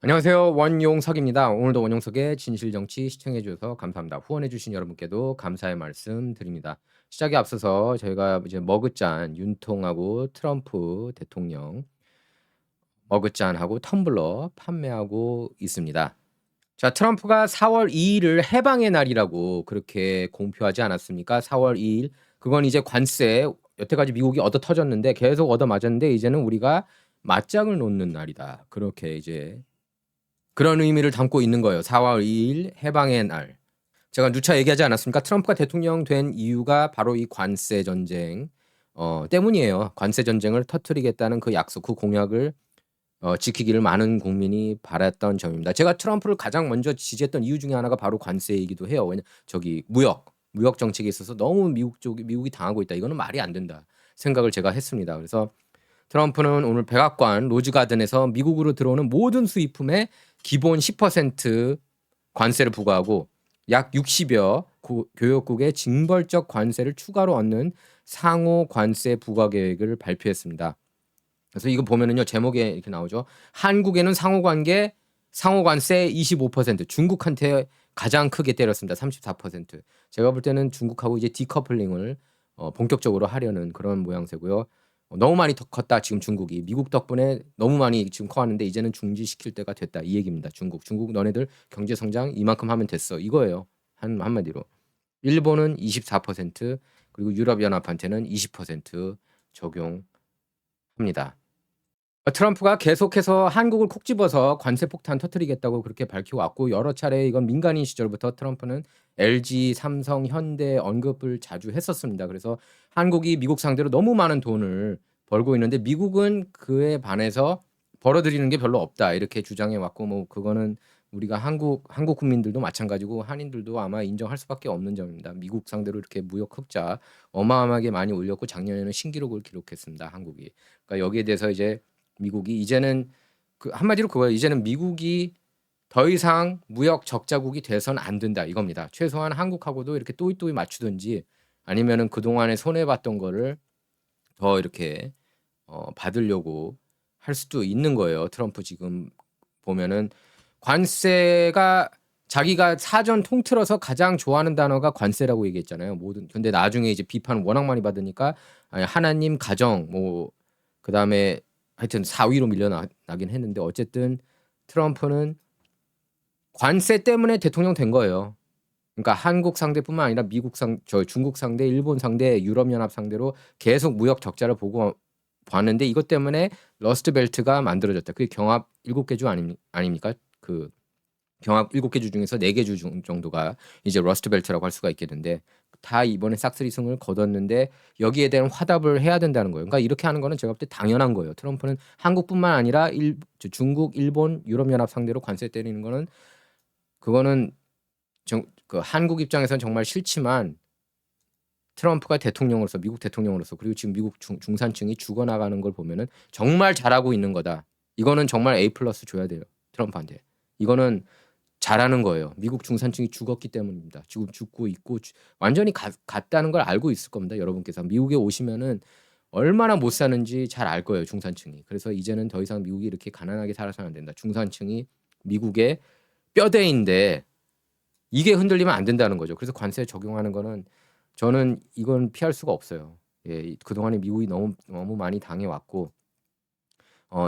안녕하세요. 원용석입니다. 오늘도 원용석의 진실정치 시청해 주셔서 감사합니다. 후원해 주신 여러분께도 감사의 말씀 드립니다. 시작에 앞서서 저희가 이제 머그잔 윤통하고 트럼프 대통령 머그잔하고 텀블러 판매하고 있습니다. 자, 트럼프가 4월 2일을 해방의 날이라고 그렇게 공표하지 않았습니까? 4월 2일. 그건 이제 관세 여태까지 미국이 얻어 터졌는데 계속 얻어 맞았는데 이제는 우리가 맞짱을 놓는 날이다. 그렇게 이제 그런 의미를 담고 있는 거예요. 4월 2일 해방의 날. 제가 누차 얘기하지 않았습니까? 트럼프가 대통령 된 이유가 바로 이 관세 전쟁 때문이에요. 관세 전쟁을 터뜨리겠다는 그 약속, 그 공약을 지키기를 많은 국민이 바랐던 점입니다. 제가 트럼프를 가장 먼저 지지했던 이유 중에 하나가 바로 관세이기도 해요. 왜냐 저기 무역 정책에 있어서 너무 미국이 당하고 있다. 이거는 말이 안 된다 생각을 제가 했습니다. 그래서 트럼프는 오늘 백악관 로즈가든에서 미국으로 들어오는 모든 수입품에 기본 10% 관세를 부과하고 약 60여 교역국의 징벌적 관세를 추가로 얻는 상호 관세 부과 계획을 발표했습니다. 그래서 이거 보면은요, 제목에 이렇게 나오죠. 한국에는 상호 관세 25%, 중국한테 가장 크게 때렸습니다. 34%. 제가 볼 때는 중국하고 이제 디커플링을 본격적으로 하려는 그런 모양새고요. 너무 많이 컸다 지금 중국이. 미국 덕분에 너무 많이 지금 커왔는데 이제는 중지시킬 때가 됐다 이 얘기입니다. 중국 너네들 경제 성장 이만큼 하면 됐어 이거예요. 한마디로. 일본은 24%, 그리고 유럽연합한테는 20% 적용합니다. 트럼프가 계속해서 한국을 콕 집어서 관세 폭탄 터뜨리겠다고 그렇게 밝히고 왔고, 여러 차례 이건 민간인 시절부터 트럼프는 LG, 삼성, 현대 언급을 자주 했었습니다. 그래서 한국이 미국 상대로 너무 많은 돈을 벌고 있는데 미국은 그에 반해서 벌어들이는 게 별로 없다 이렇게 주장해 왔고, 뭐 그거는 우리가 한국 국민들도 마찬가지고 한인들도 아마 인정할 수밖에 없는 점입니다. 미국 상대로 이렇게 무역 흑자 어마어마하게 많이 올렸고 작년에는 신기록을 기록했습니다. 한국이. 그러니까 여기에 대해서 이제 미국이 이제는 그 한마디로 그거예요. 이제는 미국이 더 이상 무역 적자국이 돼서는 안 된다 이겁니다. 최소한 한국하고도 이렇게 또이또이 맞추든지 아니면은 그동안에 손해 봤던 거를 더 이렇게 받으려고 할 수도 있는 거예요. 트럼프 지금 보면은 관세가 자기가 사전 통틀어서 가장 좋아하는 단어가 관세라고 얘기했잖아요. 모든 근데 나중에 이제 비판 워낙 많이 받으니까 아니, 하나님 가정 뭐 그다음에 하여튼 4위로 밀려나긴 했는데 어쨌든 트럼프는 관세 때문에 대통령 된 거예요. 그러니까 한국 상대뿐만 아니라 중국 상대, 일본 상대, 유럽연합 상대로 계속 무역 적자를 보고 봤는데 이것 때문에 러스트 벨트가 만들어졌다. 그게 경합 7개 주 아닙니까? 그 경합 7개 주 중에서 4개 주 정도가 이제 러스트 벨트라고 할 수가 있겠는데 다 이번에 싹쓸이 승을 거뒀는데 여기에 대한 화답을 해야 된다는 거예요. 그러니까 이렇게 하는 거는 제가 볼 때 당연한 거예요. 트럼프는 한국뿐만 아니라 중국, 일본, 유럽연합 상대로 관세 때리는 거는 그거는 그 한국 입장에서는 정말 싫지만 트럼프가 대통령으로서 미국 대통령으로서 그리고 지금 미국 중산층이 죽어나가는 걸 보면은 정말 잘하고 있는 거다. 이거는 정말 A+ 줘야 돼요. 트럼프한테. 이거는 잘하는 거예요. 미국 중산층이 죽었기 때문입니다. 지금 죽고 있고 완전히 갔다는 걸 알고 있을 겁니다. 여러분께서 미국에 오시면은 얼마나 못 사는지 잘 알 거예요. 중산층이. 그래서 이제는 더 이상 미국이 이렇게 가난하게 살아서는 안 된다. 중산층이 미국의 뼈대인데 이게 흔들리면 안 된다는 거죠. 그래서 관세 적용하는 거는 저는 이건 피할 수가 없어요. 예, 그동안에 미국이 너무 많이 당해 왔고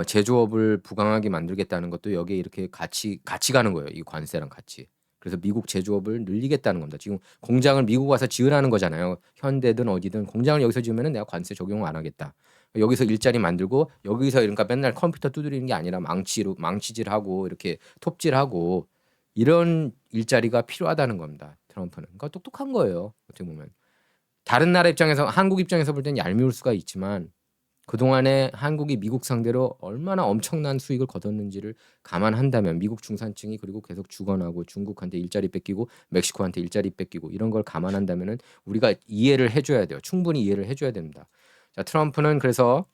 제조업을 부강하게 만들겠다는 것도 여기에 이렇게 같이 가는 거예요. 이 관세랑 같이. 그래서 미국 제조업을 늘리겠다는 겁니다. 지금 공장을 미국 와서 지으라는 거잖아요. 현대든 어디든 공장을 여기서 지으면은 내가 관세 적용 안 하겠다. 여기서 일자리 만들고 여기서 그러니까 맨날 컴퓨터 두드리는 게 아니라 망치질하고 이렇게 톱질하고 이런 일자리가 필요하다는 겁니다. 트럼프는. 그러니까 똑똑한 거예요. 어떻게 보면. 다른 나라 입장에서 한국 입장에서 볼 때는 얄미울 수가 있지만 그동안에 한국이 미국 상대로 얼마나 엄청난 수익을 거뒀는지를 감안한다면 미국 중산층이 그리고 계속 죽어나고 중국한테 일자리 뺏기고 멕시코한테 일자리 뺏기고 이런 걸 감안한다면은 우리가 이해를 해줘야 돼요. 충분히 이해를 해줘야 됩니다. 자, 트럼프는 그래서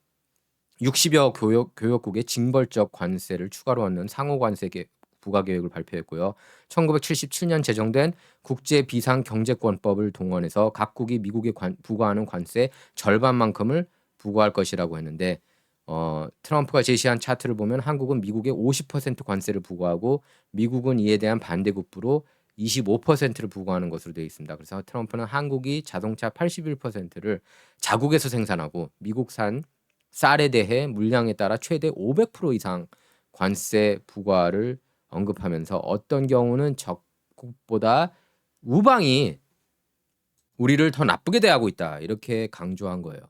60여 교역국의 징벌적 관세를 추가로 얻는 상호 관세 부과 계획을 발표했고요. 1977년 제정된 국제 비상 경제권법을 동원해서 각국이 미국에 부과하는 관세 절반만큼을 부과할 것이라고 했는데 트럼프가 제시한 차트를 보면 한국은 미국에 50% 관세를 부과하고 미국은 이에 대한 반대급부로 25%를 부과하는 것으로 되어 있습니다. 그래서 트럼프는 한국이 자동차 81%를 자국에서 생산하고 미국산 쌀에 대해 물량에 따라 최대 500% 이상 관세 부과를 언급하면서 어떤 경우는 적국보다 우방이 우리를 더 나쁘게 대하고 있다. 이렇게 강조한 거예요.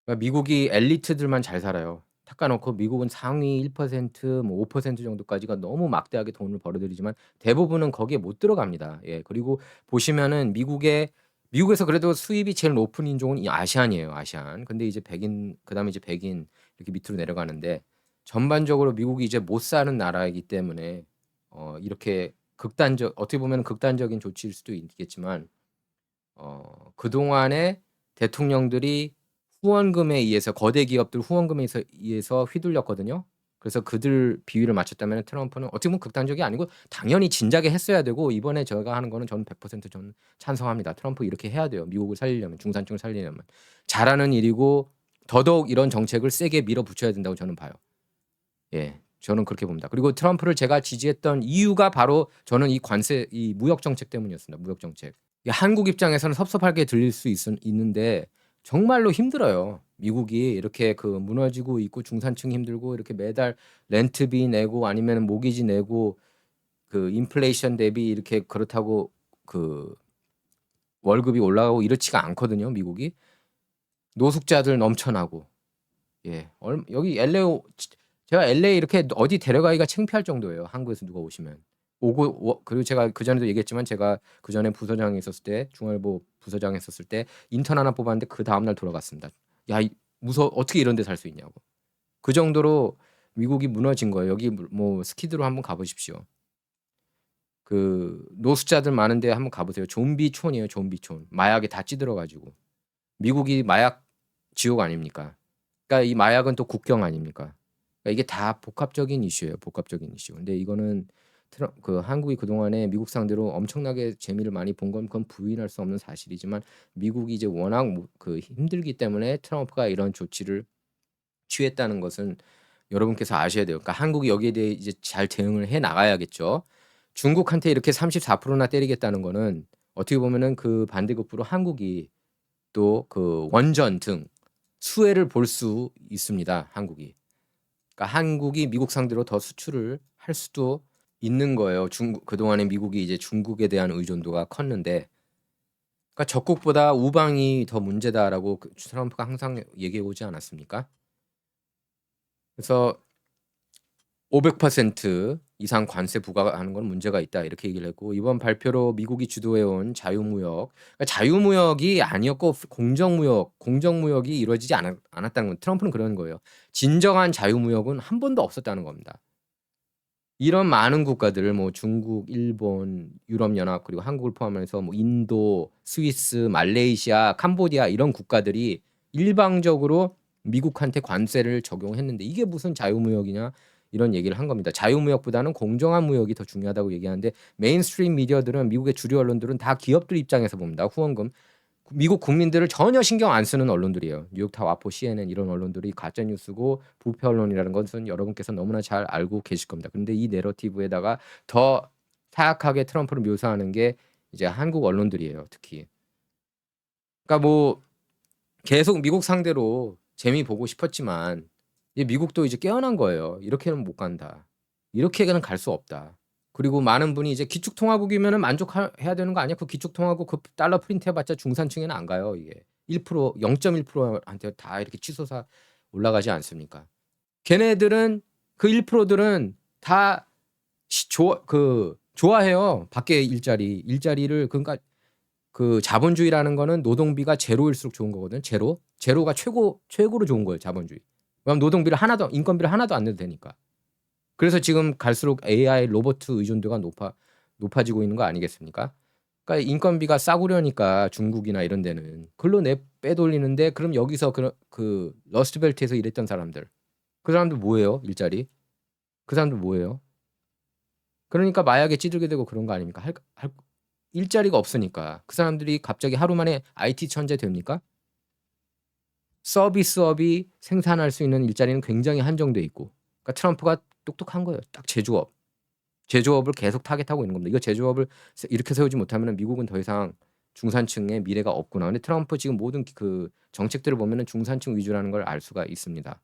그러니까 미국이 엘리트들만 잘 살아요. 닦아놓고 미국은 상위 1%, 뭐 5% 정도까지가 너무 막대하게 돈을 벌어들이지만 대부분은 거기에 못 들어갑니다. 예, 그리고 보시면은 미국에서 그래도 수입이 제일 높은 인종은 이 아시안이에요. 아시안. 근데 이제 백인, 그다음에 이제 백인 이렇게 밑으로 내려가는데 전반적으로 미국이 이제 못 사는 나라이기 때문에 이렇게 어떻게 보면 극단적인 조치일 수도 있겠지만 그동안에 대통령들이 후원금에 의해서 거대 기업들 후원금에 의해서 휘둘렸거든요. 그래서 그들 비위를 맞췄다면 트럼프는 어떻게 보면 극단적이 아니고 당연히 진작에 했어야 되고 이번에 제가 하는 거는 저는 100% 저는 찬성합니다. 트럼프 이렇게 해야 돼요. 미국을 살리려면 중산층을 살리려면 잘하는 일이고 더더욱 이런 정책을 세게 밀어붙여야 된다고 저는 봐요. 예. 저는 그렇게 봅니다. 그리고 트럼프를 제가 지지했던 이유가 바로 저는 이 무역 정책 때문이었습니다. 무역 정책. 한국 입장에서는 섭섭하게 들릴 수 있는데 정말로 힘들어요. 미국이 이렇게 그 무너지고 있고 중산층이 힘들고 이렇게 매달 렌트비 내고 아니면 모기지 내고 그 인플레이션 대비 이렇게 그렇다고 그 월급이 올라가고 이렇지가 않거든요. 미국이 노숙자들 넘쳐나고 예 여기 제가 LA 이렇게 어디 데려가기가 창피할 정도예요. 한국에서 누가 오시면. 그리고 제가 그전에도 얘기했지만 제가 그전에 부서장에 있었을 때 중앙일보 부서장에 있었을 때 인턴 하나 뽑았는데 그다음 날 돌아갔습니다. 야, 어떻게 이런 데 살 수 있냐고. 그 정도로 미국이 무너진 거예요. 여기 뭐 스키드로 한번 가 보십시오. 그 노숙자들 많은 데 한번 가 보세요. 좀비촌이에요, 좀비촌. 마약에 다 찌들어 가지고. 미국이 마약 지옥 아닙니까? 그러니까 이 마약은 또 국경 아닙니까? 그러니까 이게 다 복합적인 이슈예요. 복합적인 이슈. 근데 이거는 한국이 그동안에 미국 상대로 엄청나게 재미를 많이 본 건 그건 부인할 수 없는 사실이지만 미국이 이제 워낙 힘들기 때문에 트럼프가 이런 조치를 취했다는 것은 여러분께서 아셔야 돼요. 그러니까 한국이 여기에 대해 이제 잘 대응을 해 나가야겠죠. 중국한테 이렇게 34%나 때리겠다는 거는 어떻게 보면은 그 반대급부로 한국이 또 그 원전 등 수혜를 볼 수 있습니다. 한국이. 그러니까 한국이 미국 상대로 더 수출을 할 수도 있는 거예요. 그동안에 미국이 이제 중국에 대한 의존도가 컸는데 그러니까 적국보다 우방이 더 문제다라고 트럼프가 항상 얘기해 오지 않았습니까? 그래서 500% 이상 관세 부과하는 건 문제가 있다 이렇게 얘기를 했고 이번 발표로 미국이 주도해온 자유무역 그러니까 자유무역이 아니었고 공정무역이 이루어지지 않았다는 건 트럼프는 그런 거예요. 진정한 자유무역은 한 번도 없었다는 겁니다. 이런 많은 국가들 뭐 중국, 일본, 유럽연합 그리고 한국을 포함해서 뭐 인도, 스위스, 말레이시아, 캄보디아 이런 국가들이 일방적으로 미국한테 관세를 적용했는데 이게 무슨 자유무역이냐 이런 얘기를 한 겁니다. 자유무역보다는 공정한 무역이 더 중요하다고 얘기하는데 메인스트림 미디어들은 미국의 주류 언론들은 다 기업들 입장에서 봅니다. 후원금. 미국 국민들을 전혀 신경 안 쓰는 언론들이에요. 뉴욕타 와포, CNN 이런 언론들이 가짜 뉴스고 부패 언론이라는 것은 여러분께서 너무나 잘 알고 계실 겁니다. 그런데 이 내러티브에다가 더 사악하게 트럼프를 묘사하는 게 이제 한국 언론들이에요, 특히. 그러니까 뭐 계속 미국 상대로 재미 보고 싶었지만 이제 미국도 이제 깨어난 거예요. 이렇게는 못 간다. 이렇게는 갈 수 없다. 그리고 많은 분이 이제 기축통화국이면은 만족해야 되는 거 아니야? 그 기축통화국 그 달러 프린트 해봤자 중산층에는 안 가요. 이게 1% 0.1%한테 다 이렇게 치솟아 올라가지 않습니까? 걔네들은 그 1%들은 다 좋아해요. 밖에 일자리를 그러니까 그 자본주의라는 거는 노동비가 제로일수록 좋은 거거든. 제로가 최고로 좋은 거예요. 자본주의. 그럼 인건비를 하나도 안 내도 되니까. 그래서 지금 갈수록 AI 로봇 의존도가 높아지고 있는 거 아니겠습니까? 그러니까 인건비가 싸구려니까 중국이나 이런 데는 글로 빼돌리는데 그럼 여기서 그 러스트벨트에서 일했던 사람들 그 사람들 뭐예요? 일자리? 그 사람들 뭐예요? 그러니까 마약에 찌들게 되고 그런 거 아닙니까? 일자리가 없으니까 그 사람들이 갑자기 하루 만에 IT 천재 됩니까? 서비스업이 생산할 수 있는 일자리는 굉장히 한정돼 있고. 그러니까 트럼프가 똑똑한 거예요. 딱 제조업. 제조업을 계속 타겟하고 있는 겁니다. 이거 제조업을 이렇게 세우지 못하면 미국은 더 이상 중산층의 미래가 없구나. 근데 트럼프 지금 모든 그 정책들을 보면은 중산층 위주라는 걸 알 수가 있습니다.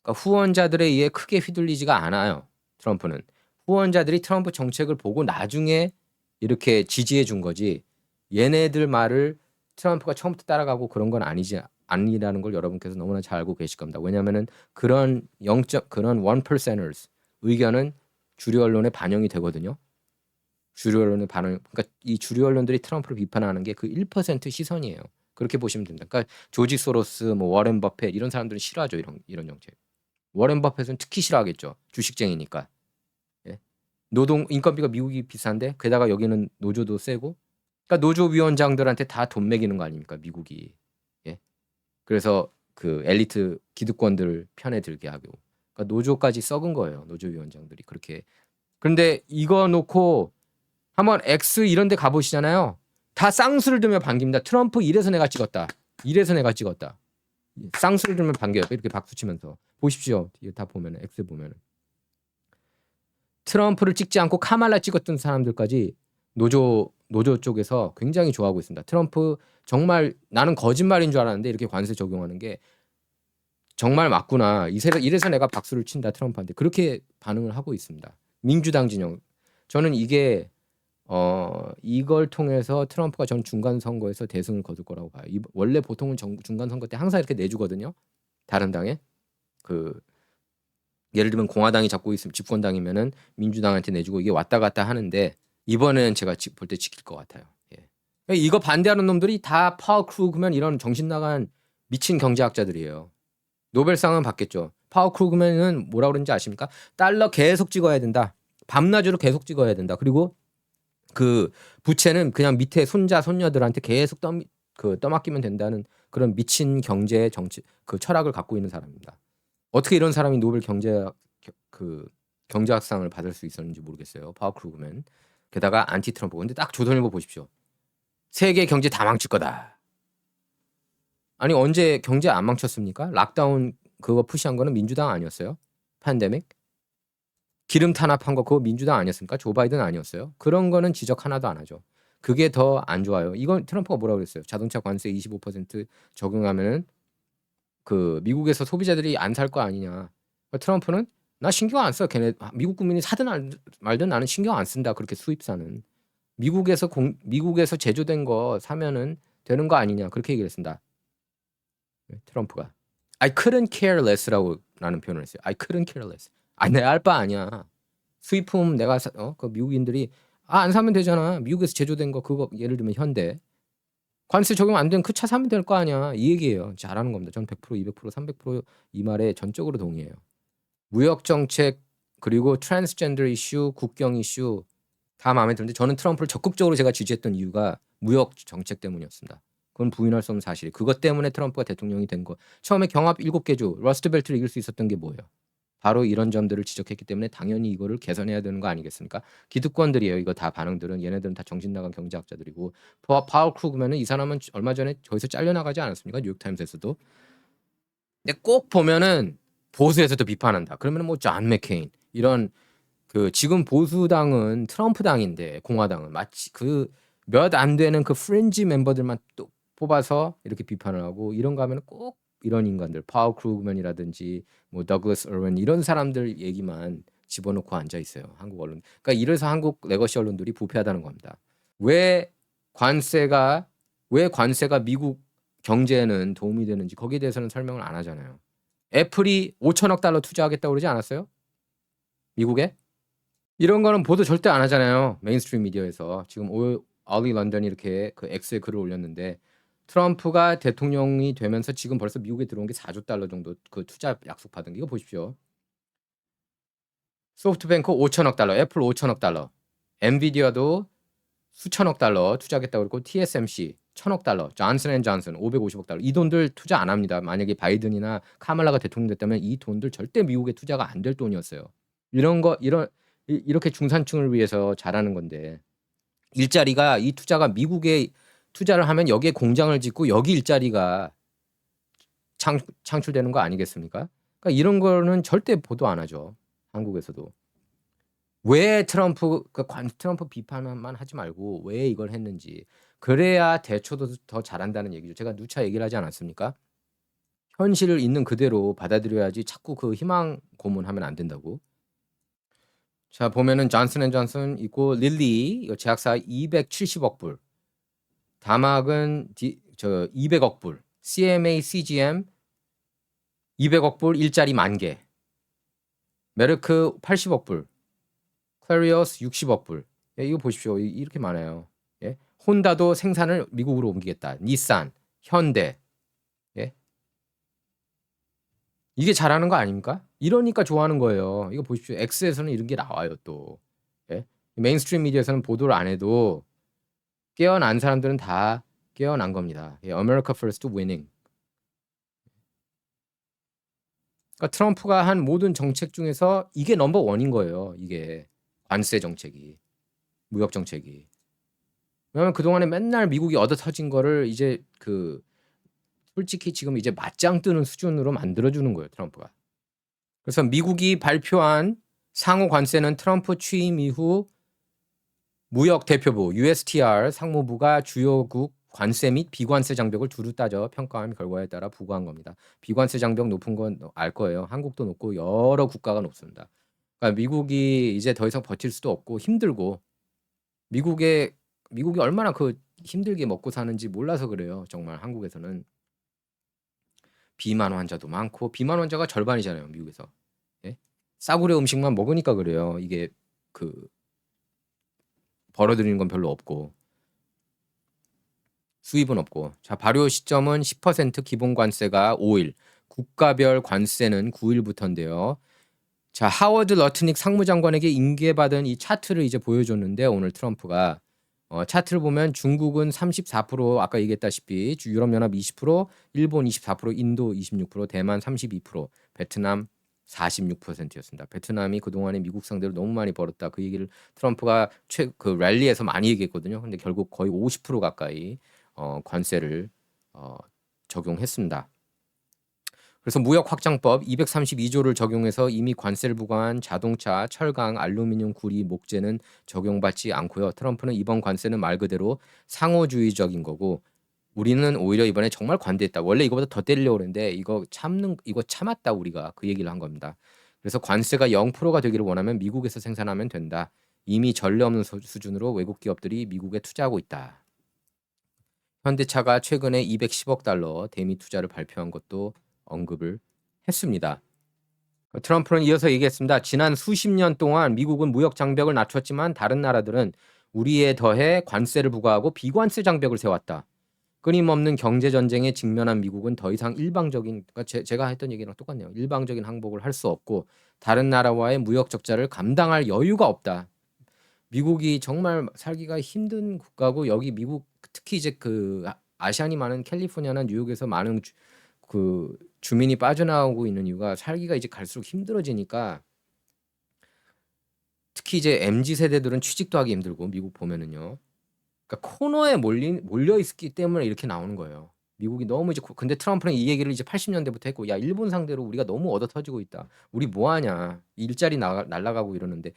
그러니까 후원자들에 의해 크게 휘둘리지가 않아요. 트럼프는. 후원자들이 트럼프 정책을 보고 나중에 이렇게 지지해 준 거지. 얘네들 말을 트럼프가 처음부터 따라가고 그런 건 아니라는 걸 여러분께서 너무나 잘 알고 계실 겁니다. 왜냐하면은 그런 그런 1%ers 의견은 주류 언론에 반영이 되거든요. 주류 언론의 반응, 그러니까 이 주류 언론들이 트럼프를 비판하는 게 그 1% 시선이에요. 그렇게 보시면 됩니다. 그러니까 조지 소로스, 뭐 워렌 버핏 이런 사람들은 싫어하죠. 이런 정책. 워렌 버핏은 특히 싫어하겠죠. 주식쟁이니까. 예. 노동 인건비가 미국이 비싼데 게다가 여기는 노조도 세고, 그러니까 노조 위원장들한테 다 돈 매기는 거 아닙니까, 미국이. 예. 그래서 그 엘리트 기득권들 편에 들게 하고, 그러니까 노조까지 썩은 거예요. 노조 위원장들이 그렇게. 그런데 이거 놓고 한번 X 이런 데 가보시잖아요. 다 쌍수를 들며 반깁니다. 트럼프 이래서 내가 찍었다. 이래서 내가 찍었다. 쌍수를 들며 반겨요. 이렇게 박수 치면서. 보십시오. 이거 다 보면은 X 보면은. 트럼프를 찍지 않고 카말라 찍었던 사람들까지 노조 쪽에서 굉장히 좋아하고 있습니다. 트럼프 정말 나는 거짓말인 줄 알았는데 이렇게 관세 적용하는 게 정말 맞구나. 이래서 내가 박수를 친다 트럼프한테. 그렇게 반응을 하고 있습니다. 민주당 진영. 저는 이게 이걸 통해서 트럼프가 전 중간 선거에서 대승을 거둘 거라고 봐요. 원래 보통은 중간 선거 때 항상 이렇게 내주거든요. 다른 당에. 그 예를 들면 공화당이 잡고 있으면 집권당이면은 민주당한테 내주고 이게 왔다 갔다 하는데 이번에는 제가 볼 때 지킬 것 같아요. 예. 이거 반대하는 놈들이 다 파워 크루그맨 이런 정신 나간 미친 경제학자들이에요. 노벨상은 받겠죠. 파워 크루그맨은 뭐라 그러는지 아십니까? 달러 계속 찍어야 된다. 밤낮으로 계속 찍어야 된다. 그리고 그 부채는 그냥 밑에 손자 손녀들한테 계속 떠맡기면 된다는 그런 미친 경제 정치 그 철학을 갖고 있는 사람입니다. 어떻게 이런 사람이 노벨 경제학상을 받을 수 있었는지 모르겠어요. 파워 크루그맨. 게다가 안티 트럼프. 근데 딱 조선일보 보십시오. 세계 경제 다 망칠 거다. 아니 언제 경제 안 망쳤습니까? 락다운 그거 푸시한 거는 민주당 아니었어요? 팬데믹? 기름 탄압한 거 그거 민주당 아니었습니까? 조 바이든 아니었어요? 그런 거는 지적 하나도 안 하죠. 그게 더 안 좋아요. 이건 트럼프가 뭐라고 그랬어요? 자동차 관세 25% 적용하면은 그 미국에서 소비자들이 안 살 거 아니냐. 트럼프는 나 신경 안 써. 걔네 미국 국민이 사든 말든 나는 신경 안 쓴다. 그렇게 수입사는 미국에서 제조된 거 사면은 되는 거 아니냐. 그렇게 얘기를 했습니다. 트럼프가 I couldn't care less라고 라는 표현을 했어요. I couldn't care less. 내 알 바 아니야. 수입품 내가 그 미국인들이 안 사면 되잖아. 미국에서 제조된 거 그거 예를 들면 현대 관세 적용 안 된 그 차 사면 될 거 아니야. 이 얘기예요. 잘하는 겁니다. 전 100%, 200%, 300%이 말에 전적으로 동의해요. 무역 정책 그리고 트랜스젠더 이슈, 국경 이슈 다 마음에 드는데 저는 트럼프를 적극적으로 제가 지지했던 이유가 무역 정책 때문이었습니다. 그건 부인할 수 없는 사실이에요. 그것 때문에 트럼프가 대통령이 된 거. 처음에 경합 7개 주 러스트벨트를 이길 수 있었던 게 뭐예요? 바로 이런 점들을 지적했기 때문에 당연히 이거를 개선해야 되는 거 아니겠습니까? 기득권들이에요. 이거 다 반응들은 얘네들은 다 정신 나간 경제학자들이고 파월 크루그맨은 이 사람은 얼마 전에 저기서 잘려나가지 않았습니까? 뉴욕타임스에서도. 근데 꼭 보면은 보수에서도 비판한다. 그러면 뭐 존 맥케인 이런 그 지금 보수당은 트럼프 당인데 공화당은 마치 그 몇 안 되는 그 프린지 멤버들만 또 뽑아서 이렇게 비판을 하고 이런 거 하면 꼭 이런 인간들 파워 크루그맨이라든지 뭐 더글라스 어원 이런 사람들 얘기만 집어넣고 앉아 있어요. 한국 언론. 그러니까 이래서 한국 레거시 언론들이 부패하다는 겁니다. 왜 관세가 미국 경제에는 도움이 되는지 거기에 대해서는 설명을 안 하잖아요. 애플이 5천억 달러 투자하겠다고 그러지 않았어요? 미국에? 이런 거는 보도 절대 안 하잖아요. 메인스트림 미디어에서. 지금 올리 런던이 이렇게 그 X에 글을 올렸는데 트럼프가 대통령이 되면서 지금 벌써 미국에 들어온 게 4조 달러 정도 그 투자 약속 받은 게 이거 보십시오. 소프트뱅크 5천억 달러, 애플 5천억 달러, 엔비디아도 수천억 달러 투자하겠다고 그러고 TSMC 1,000억 달러, 존슨앤존슨 550억 달러. 이 돈들 투자 안 합니다. 만약에 바이든이나 카말라가 대통령 됐다면 이 돈들 절대 미국에 투자가 안 될 돈이었어요. 이렇게 중산층을 위해서 잘하는 건데 일자리가 이 투자가 미국에 투자를 하면 여기에 공장을 짓고 여기 일자리가 창출되는 거 아니겠습니까? 그러니까 이런 거는 절대 보도 안 하죠. 한국에서도. 왜 트럼프 비판만 하지 말고 왜 이걸 했는지. 그래야 대처도 더 잘한다는 얘기죠. 제가 누차 얘기를 하지 않았습니까? 현실을 있는 그대로 받아들여야지 자꾸 그 희망 고문하면 안 된다고. 자 보면은 존슨앤존슨 있고 릴리 이거 제약사 270억 불. 다막은 200억 불. CMA CGM 200억 불 일자리 10,000개. 메르크 80억 불. 클래리어스 60억 불. 예, 이거 보십시오. 이렇게 많아요. 예? 혼다도 생산을 미국으로 옮기겠다. 닛산, 현대. 예? 이게 잘하는 거 아닙니까? 이러니까 좋아하는 거예요. 이거 보십시오. X에서는 이런 게 나와요, 또. 예? 메인스트림 미디어에서는 보도를 안 해도 깨어난 사람들은 다 깨어난 겁니다. 예, America First winning. 그러니까 트럼프가 한 모든 정책 중에서 이게 넘버 원인 거예요. 이게 관세 정책이, 무역 정책이. 왜냐면 그동안에 맨날 미국이 얻어 터진 거를 이제 솔직히 지금 이제 맞짱 뜨는 수준으로 만들어주는 거예요, 트럼프가. 그래서 미국이 발표한 상호 관세는 트럼프 취임 이후 무역 대표부 USTR 상무부가 주요국 관세 및 비관세 장벽을 두루 따져 평가한 결과에 따라 부과한 겁니다. 비관세 장벽 높은 건 알 거예요. 한국도 높고 여러 국가가 높습니다. 그러니까 미국이 이제 더 이상 버틸 수도 없고 힘들고 미국이 얼마나 힘들게 먹고 사는지 몰라서 그래요. 정말 한국에서는 비만 환자도 많고 비만 환자가 절반이잖아요, 미국에서. 예? 싸구려 음식만 먹으니까 그래요. 이게 벌어들이는 건 별로 없고 수입은 없고. 자, 발효 시점은 10% 기본 관세가 5일, 국가별 관세는 9일부터인데요. 자, 하워드 러트닉 상무장관에게 인계받은 이 차트를 이제 보여줬는데 오늘 트럼프가 차트를 보면 중국은 34%, 아까 얘기했다시피 유럽연합 20%, 일본 24%, 인도 26%, 대만 32%, 베트남 46%였습니다. 베트남이 그동안에 미국 상대로 너무 많이 벌었다. 그 얘기를 트럼프가 랠리에서 많이 얘기했거든요. 근데 결국 거의 50% 가까이 관세를 적용했습니다. 그래서 무역 확장법 232조를 적용해서 이미 관세를 부과한 자동차, 철강, 알루미늄, 구리, 목재는 적용받지 않고요. 트럼프는 이번 관세는 말 그대로 상호주의적인 거고 우리는 오히려 이번에 정말 관대했다. 원래 이거보다 더 때리려고 그랬는데 이거 참았다 우리가 그 얘기를 한 겁니다. 그래서 관세가 0%가 되기를 원하면 미국에서 생산하면 된다. 이미 전례 없는 수준으로 외국 기업들이 미국에 투자하고 있다. 현대차가 최근에 210억 달러 대미 투자를 발표한 것도 언급을 했습니다. 트럼프는 이어서 얘기했습니다. 지난 수십 년 동안 미국은 무역 장벽을 낮췄지만 다른 나라들은 우리에 더해 관세를 부과하고 비관세 장벽을 세웠다. 끊임없는 경제 전쟁에 직면한 미국은 더 이상 일방적인, 그러니까 제가 했던 얘기랑 똑같네요. 일방적인 항복을 할 수 없고 다른 나라와의 무역 적자를 감당할 여유가 없다. 미국이 정말 살기가 힘든 국가고 여기 미국 특히 이제 아시안이 많은 캘리포니아나 뉴욕에서 많은 주민이 빠져나오고 있는 이유가 살기가 이제 갈수록 힘들어지니까 특히 이제 MZ 세대들은 취직도 하기 힘들고 미국 보면은요. 그러니까 코너에 몰려 있기 때문에 이렇게 나오는 거예요. 미국이 너무 이제 근데 트럼프는 이 얘기를 이제 80년대부터 했고 야 일본 상대로 우리가 너무 얻어 터지고 있다. 우리 뭐 하냐. 일자리 날아가고 이러는데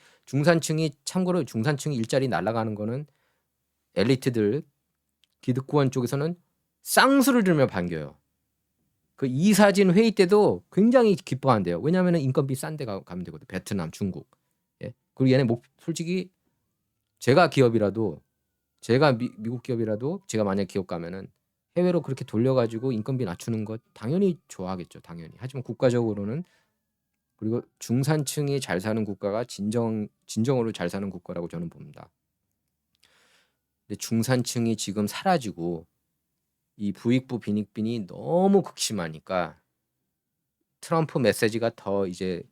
참고로 중산층이 일자리 날아가는 거는 엘리트들 기득권 쪽에서는 쌍수를 들며 반겨요. 이사진 회의 때도 굉장히 기뻐한대요. 왜냐하면 인건비 싼 데 가면 되거든. 베트남, 중국. 예? 그리고 얘네 솔직히 제가 미국 기업이라도 제가 만약 기업 가면은 해외로 그렇게 돌려가지고 인건비 낮추는 것 당연히 좋아하겠죠. 당연히. 하지만 국가적으로는 그리고 중산층이 잘 사는 국가가 진정으로 잘 사는 국가라고 저는 봅니다. 근데 중산층이 지금 사라지고 이 부익부 빈익빈이 너무 극심하니까 트럼프 메시지가 더 이제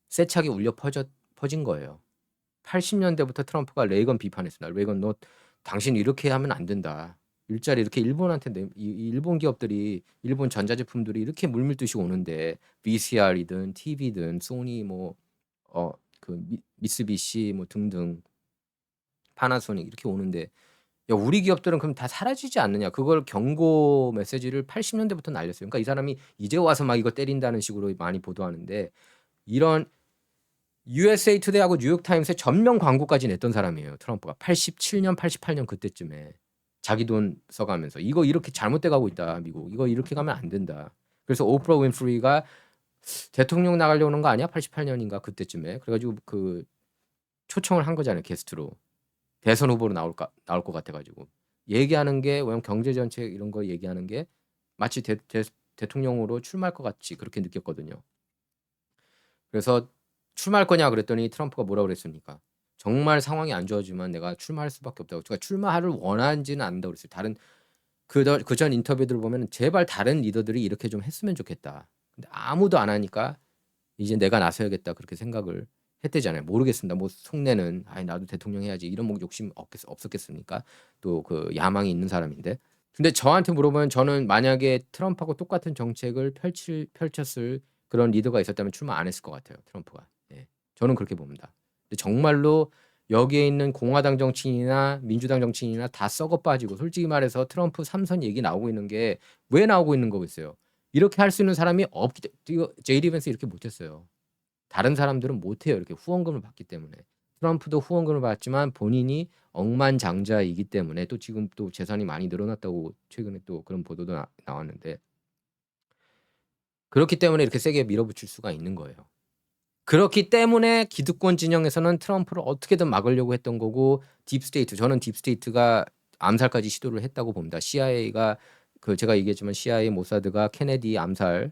세차게 울려 퍼진 거예요. 80년대부터 트럼프가 레이건 비판했습니다. 레이건 너 당신 이렇게 하면 안 된다. 일자리 이렇게 일본한테 일본 기업들이 일본 전자제품들이 이렇게 물밀듯이 오는데 VCR이든 TV든 소니 미쓰비시 등등 파나소닉 이렇게 오는데 야 우리 기업들은 그럼 다 사라지지 않느냐. 그걸 경고 메시지를 80년대부터 날렸어요. 그러니까 이 사람이 이제 와서 막 이거 때린다는 식으로 많이 보도하는데 이런 USA 투데이하고 뉴욕 타임스에 전면 광고까지 냈던 사람이에요. 트럼프가 87년, 88년 그때쯤에 자기 돈 써가면서 이거 이렇게 잘못돼 가고 있다 미국. 이거 이렇게 가면 안 된다. 그래서 오프라 윈프리가 대통령 나가려는 거 아니야? 88년인가 그때쯤에. 그래가지고 그 초청을 한 거잖아요 게스트로. 대선 후보로 나올 것 같아가지고 얘기하는 게 왜냐면 경제 정책 이런 거 얘기하는 게 마치 대통령으로 출마할 것 같이 그렇게 느꼈거든요. 그래서 출마할 거냐 그랬더니 트럼프가 뭐라 그랬습니까? 정말 상황이 안 좋아지면 내가 출마할 수밖에 없다고. 그러니까 출마를 원하지는 않는다고 그랬어요. 다른 그전 인터뷰들을 보면 제발 다른 리더들이 이렇게 좀 했으면 좋겠다. 근데 아무도 안 하니까 이제 내가 나서야겠다 그렇게 생각을 했대잖아요. 모르겠습니다. 뭐 속내는 아이 나도 대통령 해야지 이런 뭐 욕심 없었겠습니까? 또 그 야망이 있는 사람인데. 근데 저한테 물어보면 저는 만약에 트럼프하고 똑같은 정책을 펼쳤을 그런 리더가 있었다면 출마 안 했을 것 같아요. 트럼프가. 예. 저는 그렇게 봅니다. 근데 정말로 여기에 있는 공화당 정치인이나 민주당 정치인이나 다 썩어 빠지고 솔직히 말해서 트럼프 3선 얘기 나오고 있는 게 왜 나오고 있는 거겠어요. 이렇게 할 수 있는 사람이 없기 때문에 제이디 벤스 이렇게 못했어요. 다른 사람들은 못해요. 이렇게 후원금을 받기 때문에. 트럼프도 후원금을 받지만 본인이 억만장자이기 때문에 또 지금 또 재산이 많이 늘어났다고 최근에 또 그런 보도도 나왔는데 그렇기 때문에 이렇게 세게 밀어붙일 수가 있는 거예요. 그렇기 때문에 기득권 진영에서는 트럼프를 어떻게든 막으려고 했던 거고 딥스테이트 저는 딥스테이트가 암살까지 시도를 했다고 봅니다. CIA가 그 제가 얘기했지만 CIA 모사드가 케네디 암살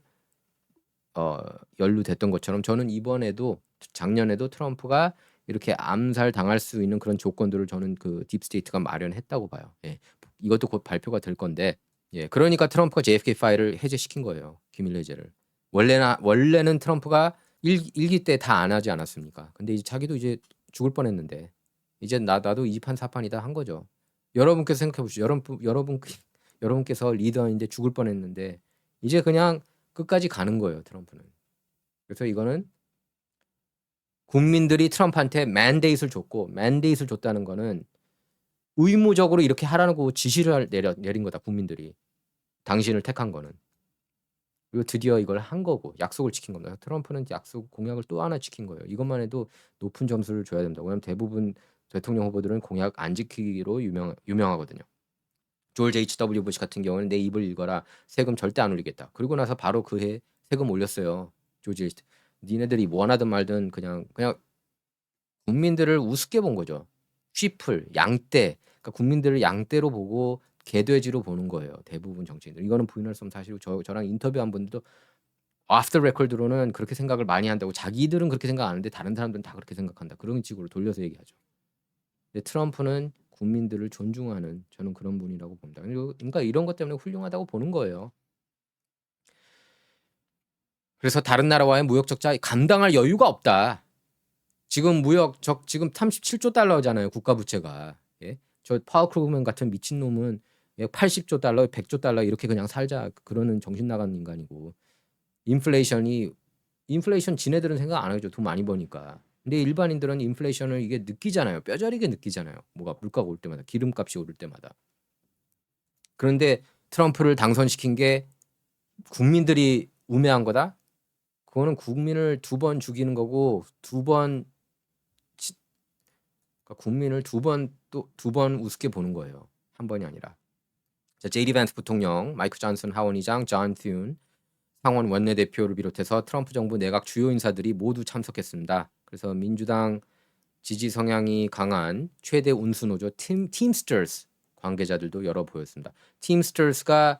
연루됐던 것처럼 저는 이번에도 작년에도 트럼프가 이렇게 암살 당할 수 있는 그런 조건들을 저는 그 딥스테이트가 마련했다고 봐요. 예. 이것도 곧 발표가 될 건데 예. 그러니까 트럼프가 JFK 파일을 해제시킨 거예요. 기밀 해제를. 원래는 트럼프가 일기 때 다 안 하지 않았습니까? 근데 이제 자기도 이제 죽을 뻔했는데 이제 나도 이판 사판이다 한 거죠. 여러분께서 생각해 보시죠. 여러분께서 리더인데 죽을 뻔했는데 이제 그냥 끝까지 가는 거예요, 트럼프는. 그래서 이거는 국민들이 트럼프한테 맨데이트를 줬다는 거는 의무적으로 이렇게 하라고 지시를 내린 거다, 국민들이. 당신을 택한 거는. 그리고 드디어 이걸 한 거고 약속을 지킨 겁니다. 트럼프는 약속 공약을 또 하나 지킨 거예요. 이것만 해도 높은 점수를 줘야 된다고. 왜냐면 대부분 대통령 후보들은 공약 안 지키기로 유명하거든요. 조지 H.W. 부시 같은 경우는 내 입을 읽어라. 세금 절대 안 올리겠다. 그리고 나서 바로 그 해 세금 올렸어요. 조지 H. 니네들이 원하든 말든 그냥 국민들을 우습게 본 거죠. 쉬플, 양떼. 그러니까 국민들을 양떼로 보고 개돼지로 보는 거예요. 대부분 정치인들. 이거는 부인할 수 없는 사실이고 저랑 인터뷰한 분들도 오프 더 레코드로는 그렇게 생각을 많이 한다고 자기들은 그렇게 생각 안 하는데 다른 사람들은 다 그렇게 생각한다. 그런 식으로 돌려서 얘기하죠. 근데 트럼프는 국민들을 존중하는 저는 그런 분이라고 봅니다. 그러니까 이런 것 때문에 훌륭하다고 보는 거예요. 그래서 다른 나라와의 무역 적자 감당할 여유가 없다. 지금 지금 37조 달러잖아요. 국가 부채가. 예? 저 파워 크루그맨 같은 미친놈은 80조 달러, 100조 달러 이렇게 그냥 살자 그러는 정신 나간 인간이고 인플레이션 지네들은 생각 안 하죠. 돈 많이 버니까. 근데 일반인들은 인플레이션을 이게 느끼잖아요. 뼈저리게 느끼잖아요. 뭐가 물가가 올 때마다 기름값이 오를 때마다. 그런데 트럼프를 당선시킨 게 국민들이 우매한 거다? 그거는 국민을 2번 죽이는 거고 그러니까 국민을 두 번 우습게 보는 거예요. 한 번이 아니라. 자, 제이디 밴스 부통령, 마이크 존슨 하원의장, 존 튠 상원 원내대표를 비롯해서 트럼프 정부 내각 주요 인사들이 모두 참석했습니다. 그래서 민주당 지지 성향이 강한 최대 운수노조 팀스터스 관계자들도 여러 보였습니다. 팀스터스가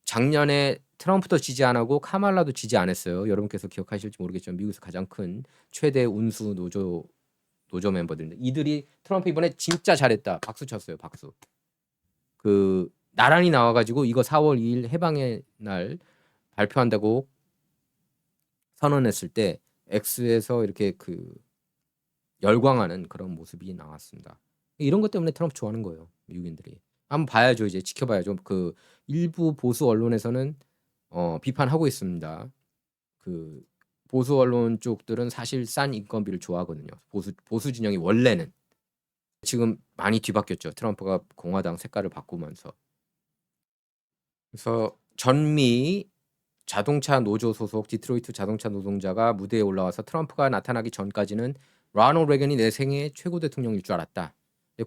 작년에 트럼프도 지지 안 하고 카말라도 지지 안 했어요. 여러분께서 기억하실지 모르겠지만 미국에서 가장 큰 최대 운수 노조 멤버들인데 이들이 트럼프 이번에 진짜 잘했다. 박수 쳤어요. 박수. 그 나란히 나와가지고 이거 4월 2일 해방의 날 발표한다고 선언했을 때 X에서 이렇게 그 열광하는 그런 모습이 나왔습니다. 이런 것 때문에 트럼프 좋아하는 거예요. 미국인들이. 한번 봐야죠. 이제 지켜봐야죠. 그 일부 보수 언론에서는 비판하고 있습니다. 그 보수 언론 쪽들은 사실 싼 인건비를 좋아하거든요. 보수 진영이 원래는. 지금 많이 뒤바뀌었죠. 트럼프가 공화당 색깔을 바꾸면서. 그래서 전미 자동차 노조 소속 디트로이트 자동차 노동자가 무대에 올라와서 트럼프가 나타나기 전까지는 라널드 레건이 내 생애 최고 대통령일 줄 알았다.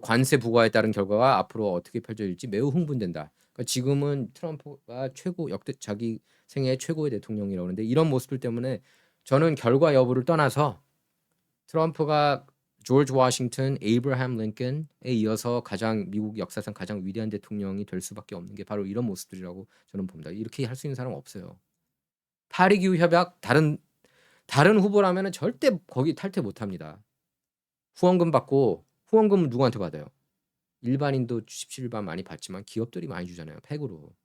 관세 부과에 따른 결과가 앞으로 어떻게 펼쳐질지 매우 흥분된다. 그러니까 지금은 트럼프가 최고 역대 자기 생애 최고의 대통령이라고 하는데 이런 모습들 때문에 저는 결과 여부를 떠나서 트럼프가 조지 워싱턴, 에이브러함 링컨에 이어서 가장 미국 역사상 가장 위대한 대통령이 될 수밖에 없는 게 바로 이런 모습들이라고 저는 봅니다. 이렇게 할 수 있는 사람은 없어요. 파리 기후 협약 다른 후보라면은 절대 거기 탈퇴 못 합니다. 후원금 받고 후원금은 누구한테 받아요? 일반인도 십시일반 많이 받지만 기업들이 많이 주잖아요, 팩으로.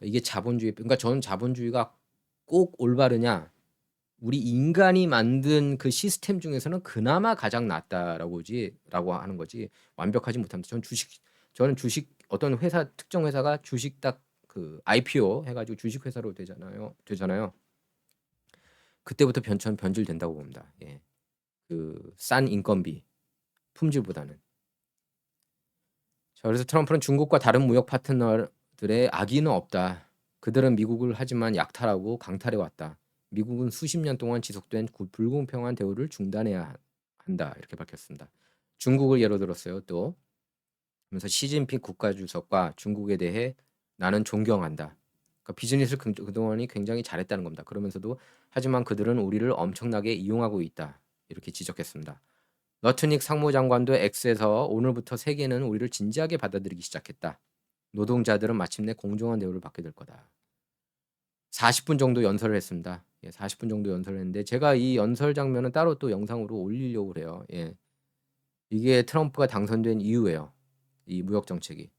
이게 자본주의 그러니까 저는 자본주의가 꼭 올바르냐? 우리 인간이 만든 그 시스템 중에서는 그나마 가장 낫다라고 하는 거지 완벽하지 못합니다. 저는 주식 어떤 회사 특정 회사가 주식 딱 그 IPO 해가지고 주식 회사로 되잖아요. 그때부터 변질된다고 봅니다. 예. 그 싼 인건비 품질보다는. 자, 그래서 트럼프는 중국과 다른 무역 파트너들의 악의는 없다. 그들은 미국을 하지만 약탈하고 강탈해 왔다. 미국은 수십 년 동안 지속된 불공평한 대우를 중단해야 한다. 이렇게 밝혔습니다. 중국을 예로 들었어요. 또 그래서 시진핑 국가주석과 중국에 대해 나는 존경한다. 그러니까 비즈니스를 그동안이 굉장히 잘했다는 겁니다. 그러면서도 하지만 그들은 우리를 엄청나게 이용하고 있다. 이렇게 지적했습니다. 러트닉 상무장관도 X에서 오늘부터 세계는 우리를 진지하게 받아들이기 시작했다. 노동자들은 마침내 공정한 대우를 받게 될 거다. 40분 정도 연설을 했습니다. 예, 40분 정도 연설을 했는데 제가 이 연설 장면은 따로 또 영상으로 올리려고 그래요. 예. 이게 트럼프가 당선된 이유예요. 이 무역 정책이.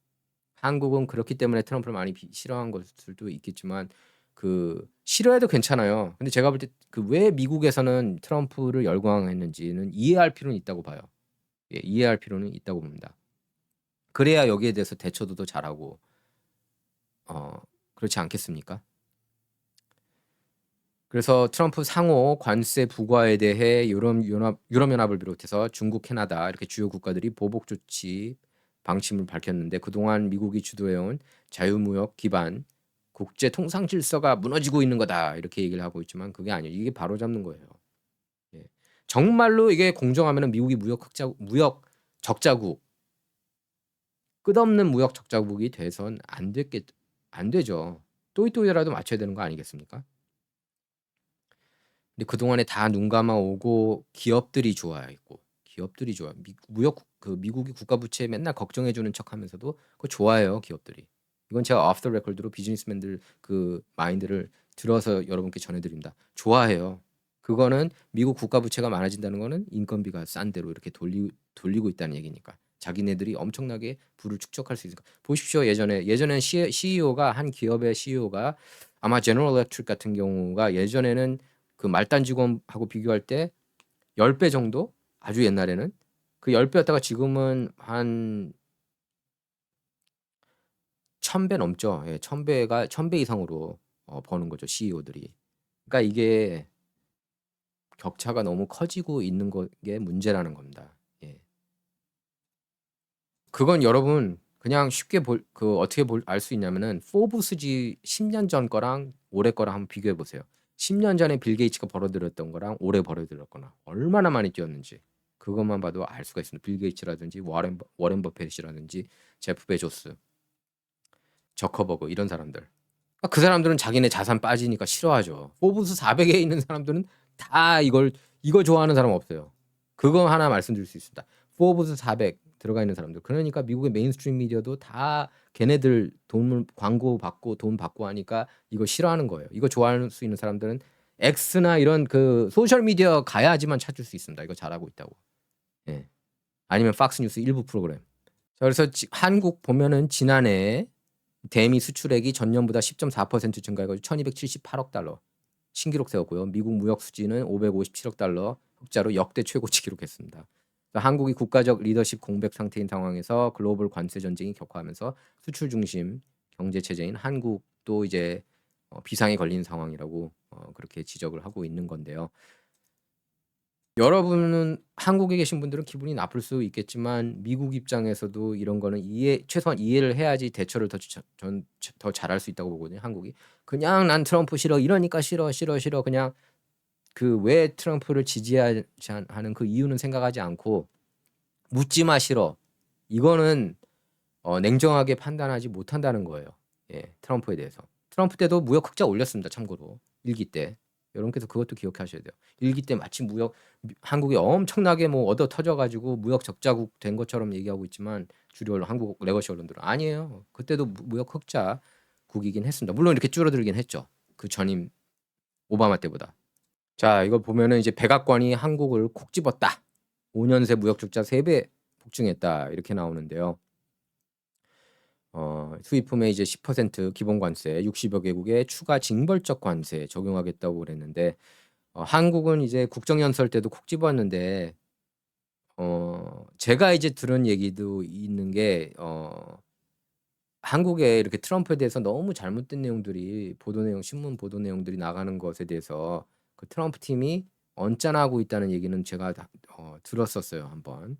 한국은 그렇기 때문에 트럼프를 많이 싫어한 것들도 있겠지만 그 싫어해도 괜찮아요. 근데 제가 볼 때 그 왜 미국에서는 트럼프를 열광했는지는 이해할 필요는 있다고 봐요. 예, 이해할 필요는 있다고 봅니다. 그래야 여기에 대해서 대처도 더 잘하고 그렇지 않겠습니까? 그래서 트럼프 상호 관세 부과에 대해 유럽연합을 비롯해서 중국, 캐나다 이렇게 주요 국가들이 보복 조치 방침을 밝혔는데 그동안 미국이 주도해온 자유무역 기반 국제 통상 질서가 무너지고 있는 거다 이렇게 얘기를 하고 있지만 그게 아니에요. 이게 바로잡는 거예요. 예. 정말로 이게 공정하면 미국이 무역 적자국 끝없는 무역 적자국이 돼선 안 되죠. 또이또이라도 맞춰야 되는 거 아니겠습니까? 근데 그동안에 다 눈 감아 오고 기업들이 좋아했고 기업들이 좋아. 미국이 국가 부채 맨날 걱정해 주는 척하면서도 그거 좋아해요, 기업들이. 이건 제가 오프 더 레코드로 비즈니스맨들 그 마인드를 들어서 여러분께 전해 드립니다. 좋아해요. 그거는 미국 국가 부채가 많아진다는 거는 인건비가 싼 대로 이렇게 돌리고 있다는 얘기니까. 자기네들이 엄청나게 부를 축적할 수 있으니까. 보십시오. 예전엔 CEO가 한 기업의 CEO가 아마 제너럴 일렉트릭 같은 경우가 예전에는 그 말단 직원하고 비교할 때 10배 정도? 아주 옛날에는 그 10배였다가 지금은 한 1000배 넘죠. 예, 1000배 이상으로 버는 거죠, CEO들이. 그러니까 이게 격차가 너무 커지고 있는 게 문제라는 겁니다. 예. 그건 여러분 그냥 쉽게 어떻게 알 수 있냐면은 포브스지 10년 전 거랑 올해 거랑 한번 비교해 보세요. 10년 전에 빌 게이츠가 벌어들였던 거랑 올해 벌어들였거나 얼마나 많이 뛰었는지 그것만 봐도 알 수가 있습니다. 빌 게이츠라든지 워렌 버핏이라든지 제프 베조스, 저커버그 이런 사람들. 그 사람들은 자기네 자산 빠지니까 싫어하죠. 포브스 400에 있는 사람들은 다 이거 좋아하는 사람 없어요. 그거 하나 말씀드릴 수 있습니다. 포브스 400 들어가 있는 사람들. 그러니까 미국의 메인스트림 미디어도 다 걔네들 광고 받고 돈 받고 하니까 이거 싫어하는 거예요. 이거 좋아할 수 있는 사람들은 X나 이런 그 소셜 미디어 가야지만 찾을 수 있습니다. 이거 잘하고 있다고. 예. 아니면 팍스뉴스 일부 프로그램. 자, 그래서 한국 보면은 지난해 대미 수출액이 전년보다 10.4% 증가해가지고 1,278억 달러 신기록 세웠고요. 미국 무역 수지는 557억 달러 흑자로 역대 최고치 기록했습니다. 한국이 국가적 리더십 공백 상태인 상황에서 글로벌 관세 전쟁이 격화하면서 수출 중심 경제 체제인 한국도 이제 비상에 걸린 상황이라고 그렇게 지적을 하고 있는 건데요. 여러분은 한국에 계신 분들은 기분이 나쁠 수 있겠지만 미국 입장에서도 이런 거는 최소한 이해를 해야지 대처를 더 잘할 수 있다고 보거든요, 한국이. 그냥 "난 트럼프 싫어. 이러니까 싫어, 싫어, 싫어." 그냥 그 왜 트럼프를 지지하지 하는 그 이유는 생각하지 않고 "묻지 마. 싫어." 이거는 냉정하게 판단하지 못한다는 거예요. 예, 트럼프에 대해서. 트럼프 때도 무역 흑자 올렸습니다, 참고로. 1기 때. 여러분께서 그것도 기억하셔야 돼요. 1기 때 마치 한국이 엄청나게 뭐 얻어 터져 가지고 무역 적자국 된 것처럼 얘기하고 있지만 주류 언론, 한국 레거시 언론들은 아니에요. 그때도 무역 흑자국이긴 했습니다. 물론 이렇게 줄어들긴 했죠. 그 전임 오바마 때보다. 자, 이거 보면은 이제 백악관이 한국을 콕 집었다. 5년 새 무역 적자 3배 폭증했다. 이렇게 나오는데요. 수입품에 이제 10% 기본 관세, 60여 개국에 추가 징벌적 관세 적용하겠다고 그랬는데 한국은 이제 국정연설 때도 콕 집었는데 제가 이제 들은 얘기도 있는 게 한국에 이렇게 트럼프에 대해서 너무 잘못된 내용들이 신문 보도 내용들이 나가는 것에 대해서 그 트럼프 팀이 언짢아하고 있다는 얘기는 제가 들었었어요, 한번.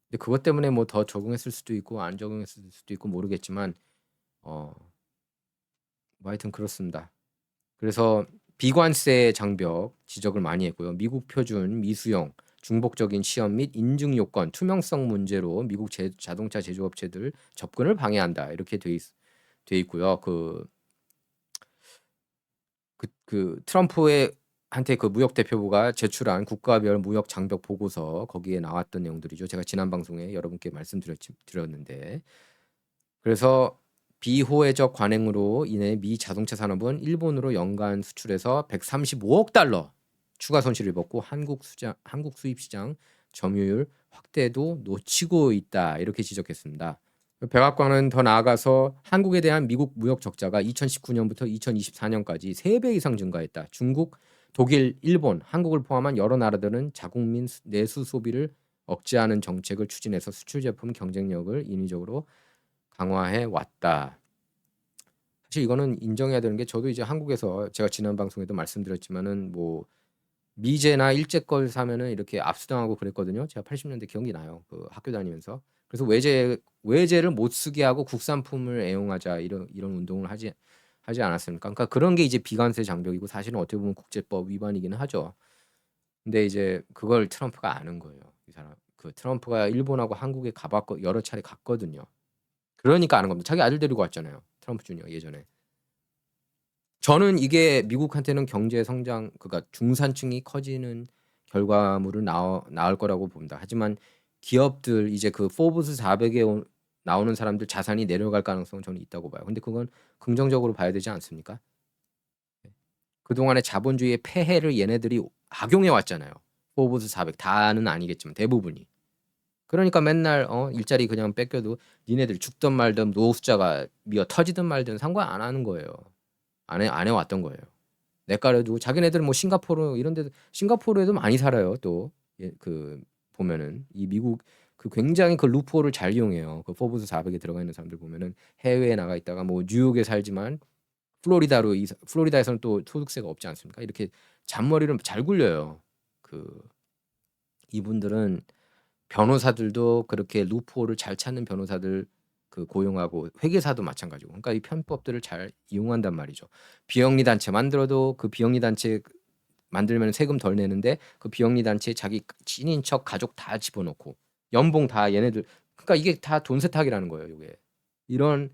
근데 그것 때문에 뭐 더 적응했을 수도 있고 안 적응했을 수도 있고 모르겠지만 어 뭐 하여튼 그렇습니다. 그래서 비관세 장벽 지적을 많이 했고요. 미국 표준, 미수용, 중복적인 시험 및 인증 요건, 투명성 문제로 미국 자동차 제조업체들 접근을 방해한다. 이렇게 돼 있고요. 트럼프의 한테 그 무역 대표부가 제출한 국가별 무역 장벽 보고서 거기에 나왔던 내용들이죠. 제가 지난 방송에 여러분께 드렸는데 그래서 비호혜적 관행으로 인해 미 자동차 산업은 일본으로 연간 수출에서 135억 달러 추가 손실을 입었고 한국 수입 시장 점유율 확대도 놓치고 있다. 이렇게 지적했습니다. 백악관은 더 나아가서 한국에 대한 미국 무역 적자가 2019년부터 2024년까지 3배 이상 증가했다. 중국, 독일, 일본, 한국을 포함한 여러 나라들은 자국민 내수 소비를 억제하는 정책을 추진해서 수출 제품 경쟁력을 인위적으로 강화해 왔다. 사실 이거는 인정해야 되는 게 저도 이제 한국에서 제가 지난 방송에도 말씀드렸지만은 뭐 미제나 일제 걸 사면은 이렇게 압수당하고 그랬거든요. 제가 80년대 기억이 나요. 그 학교 다니면서. 그래서 외제를 못 쓰게 하고 국산품을 애용하자 이런 운동을 하지 않았습니까? 그러니까 그런 게 이제 비관세 장벽이고 사실은 어떻게 보면 국제법 위반이기는 하죠. 근데 이제 그걸 트럼프가 아는 거예요. 이 사람. 그 트럼프가 일본하고 한국에 여러 차례 갔거든요. 그러니까 아는 겁니다. 자기 아들 데리고 왔잖아요. 트럼프 주니어 예전에. 저는 이게 미국한테는 경제 성장 그러니까 중산층이 커지는 결과물을 나올 거라고 봅니다. 하지만 기업들 이제 그 포브스 400에 나오는 사람들 자산이 내려갈 가능성은 저는 있다고 봐요. 근데 그건 긍정적으로 봐야 되지 않습니까? 네. 그동안의 자본주의의 폐해를 얘네들이 악용해 왔잖아요. 포브스 400 다는 아니겠지만 대부분이. 그러니까 맨날 일자리 그냥 뺏겨도 니네들 죽든 말든 노후 숫자가 미어 터지든 말든 상관 안 하는 거예요. 안 해 왔던 거예요. 내과를 자기네들은 뭐 싱가포르 이런 데도 싱가포르에도 많이 살아요 또. 예, 보면은 이 미국 굉장히 그 루프홀을 잘 이용해요. 그 포브스 400에 들어가 있는 사람들 보면은 해외에 나가 있다가 뭐 뉴욕에 살지만 플로리다에서는 또 소득세가 없지 않습니까? 이렇게 잔머리를 잘 굴려요. 그 이분들은 변호사들도 그렇게 루프홀을 잘 찾는 변호사들 고용하고 회계사도 마찬가지고. 그러니까 이 편법들을 잘 이용한단 말이죠. 비영리 단체 만들어도 그 비영리 단체 만들면 세금 덜 내는데 그 비영리 단체에 자기 친인척 가족 다 집어넣고 연봉 다 얘네들 그러니까 이게 다 돈 세탁이라는 거예요, 이게. 이런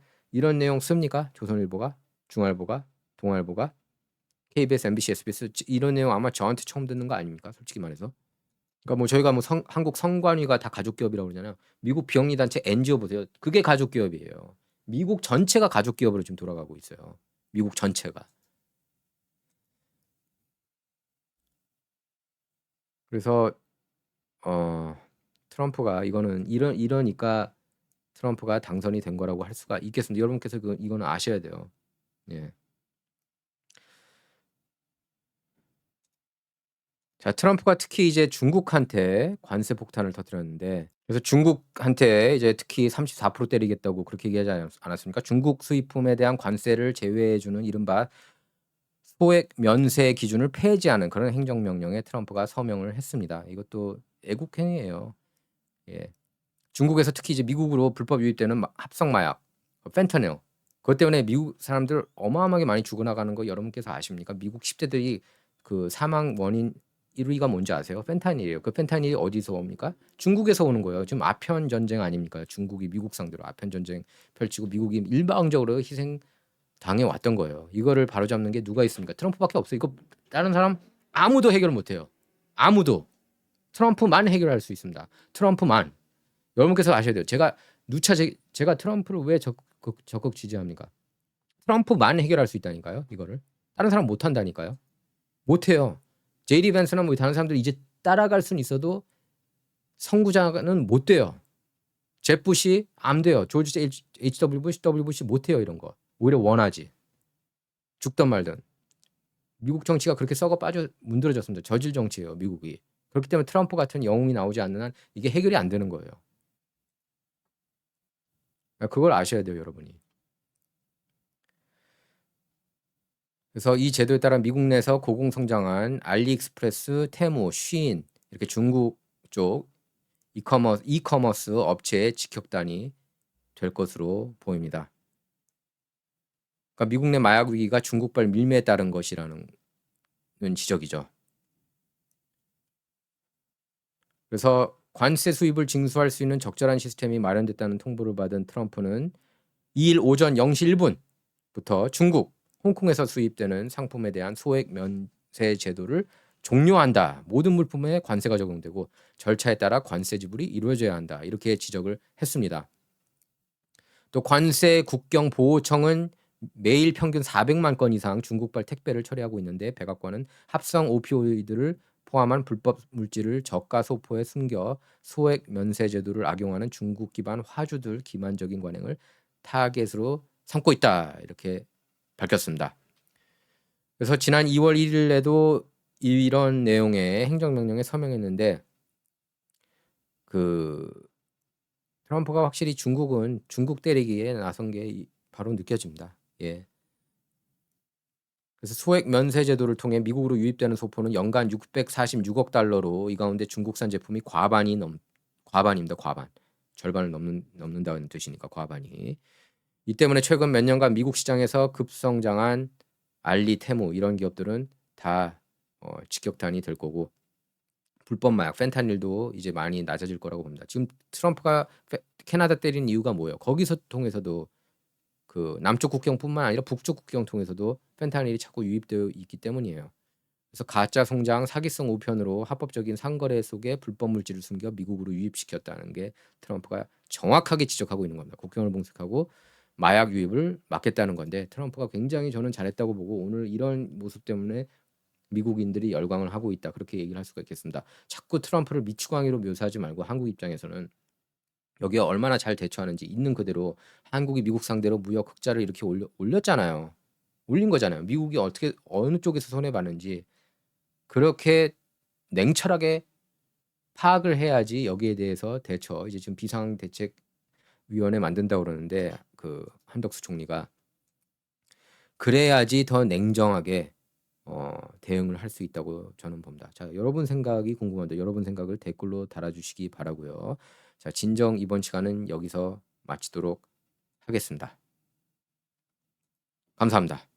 내용 씁니까? 조선일보가, 중앙일보가, 동아일보가, KBS, MBC, SBS 이런 내용 아마 저한테 처음 듣는 거 아닙니까? 솔직히 말해서. 그러니까 뭐 저희가 뭐 한국 성관위가 다 가족 기업이라고 그러잖아요. 미국 비영리 단체 NGO 보세요. 그게 가족 기업이에요. 미국 전체가 가족 기업으로 지금 돌아가고 있어요. 미국 전체가. 그래서 트럼프가 이러니까 트럼프가 당선이 된 거라고 할 수가 있겠습니다. 여러분께서 이거는 아셔야 돼요. 예. 자, 트럼프가 특히 이제 중국한테 관세 폭탄을 터뜨렸는데 그래서 중국한테 이제 특히 34% 때리겠다고 그렇게 얘기하지 않았습니까? 중국 수입품에 대한 관세를 제외해 주는 이른바 소액 면세 기준을 폐지하는 그런 행정명령에 트럼프가 서명을 했습니다. 이것도 애국행위예요. 예. 중국에서 특히 이제 미국으로 불법 유입되는 합성 마약, 펜타닐. 그것 때문에 미국 사람들 어마어마하게 많이 죽어나가는 거 여러분께서 아십니까? 미국 10대들이 그 사망 원인 1위가 뭔지 아세요? 펜타닐이에요. 그 펜타닐이 어디서 옵니까? 중국에서 오는 거예요. 지금 아편 전쟁 아닙니까? 중국이 미국 상대로 아편 전쟁 펼치고 미국이 일방적으로 희생 당해 왔던 거예요. 이거를 바로잡는 게 누가 있습니까? 트럼프밖에 없어요. 이거 다른 사람 아무도 해결 못 해요. 아무도. 트럼프만 해결할 수 있습니다. 트럼프만. 여러분께서 아셔야 돼요. 제가 트럼프를 왜 적극 지지합니까? 트럼프만 해결할 수 있다니까요. 이거를. 다른 사람 못 한다니까요. 못 해요. 제이디 벤스나 뭐 다른 사람들 이제 따라갈 수는 있어도 선구자는 못 돼요. 잽 부시 안 돼요. 조지 H.W. 부시 못 해요. 이런 거. 오히려 원하지. 죽든 말든. 미국 정치가 그렇게 썩어 빠져 문드러졌습니다. 저질 정치예요. 미국이. 그렇기 때문에 트럼프 같은 영웅이 나오지 않는 한 이게 해결이 안 되는 거예요. 그걸 아셔야 돼요. 여러분이. 그래서 이 제도에 따라 미국 내에서 고공성장한 알리익스프레스, 테무, 쉬인 이렇게 중국 쪽 이커머스 업체의 직격탄이 될 것으로 보입니다. 그러니까 미국 내 마약 위기가 중국발 밀매에 따른 것이라는 지적이죠. 그래서 관세 수입을 징수할 수 있는 적절한 시스템이 마련됐다는 통보를 받은 트럼프는 2일 오전 0시 1분부터 중국, 홍콩에서 수입되는 상품에 대한 소액 면세 제도를 종료한다. 모든 물품에 관세가 적용되고 절차에 따라 관세 지불이 이루어져야 한다. 이렇게 지적을 했습니다. 또 관세 국경보호청은 매일 평균 400만 건 이상 중국발 택배를 처리하고 있는데 백악관은 합성 오피오이드를 포함한 불법 물질을 저가 소포에 숨겨 소액 면세 제도를 악용하는 중국 기반 화주들 기만적인 관행을 타겟으로 삼고 있다. 이렇게 밝혔습니다. 그래서 지난 2월 1일에도 이런 내용의 행정명령에 서명했는데 트럼프가 확실히 중국 때리기에 나선 게 바로 느껴집니다. 예. 그래서 소액 면세 제도를 통해 미국으로 유입되는 소포는 연간 646억 달러로 이 가운데 중국산 제품이 과반입니다. 과반. 절반을 넘는다는 뜻이니까 과반이. 이 때문에 최근 몇 년간 미국 시장에서 급성장한 알리, 테무 이런 기업들은 다 직격탄이 될 거고 불법 마약 펜타닐도 이제 많이 낮아질 거라고 봅니다. 지금 트럼프가 캐나다 때린 이유가 뭐예요? 거기서 통해서도 그 남쪽 국경뿐만 아니라 북쪽 국경 통해서도 펜타닐이 자꾸 유입되어 있기 때문이에요. 그래서 가짜 송장, 사기성 우편으로 합법적인 상거래 속에 불법 물질을 숨겨 미국으로 유입시켰다는 게 트럼프가 정확하게 지적하고 있는 겁니다. 국경을 봉쇄하고 마약 유입을 막겠다는 건데 트럼프가 굉장히 저는 잘했다고 보고 오늘 이런 모습 때문에 미국인들이 열광을 하고 있다. 그렇게 얘기를 할 수가 있겠습니다. 자꾸 트럼프를 미추광이로 묘사하지 말고 한국 입장에서는 여기에 얼마나 잘 대처하는지 있는 그대로 한국이 미국 상대로 무역 흑자를 이렇게 올렸잖아요. 올린 거잖아요. 미국이 어떻게 어느 쪽에서 손해 봤는지 그렇게 냉철하게 파악을 해야지 여기에 대해서 대처 이제 지금 비상대책위원회 만든다고 그러는데 그 한덕수 총리가 그래야지 더 냉정하게 대응을 할 수 있다고 저는 봅니다. 자, 여러분 생각이 궁금한데 여러분 생각을 댓글로 달아주시기 바라고요. 자, 진정 이번 시간은 여기서 마치도록 하겠습니다. 감사합니다.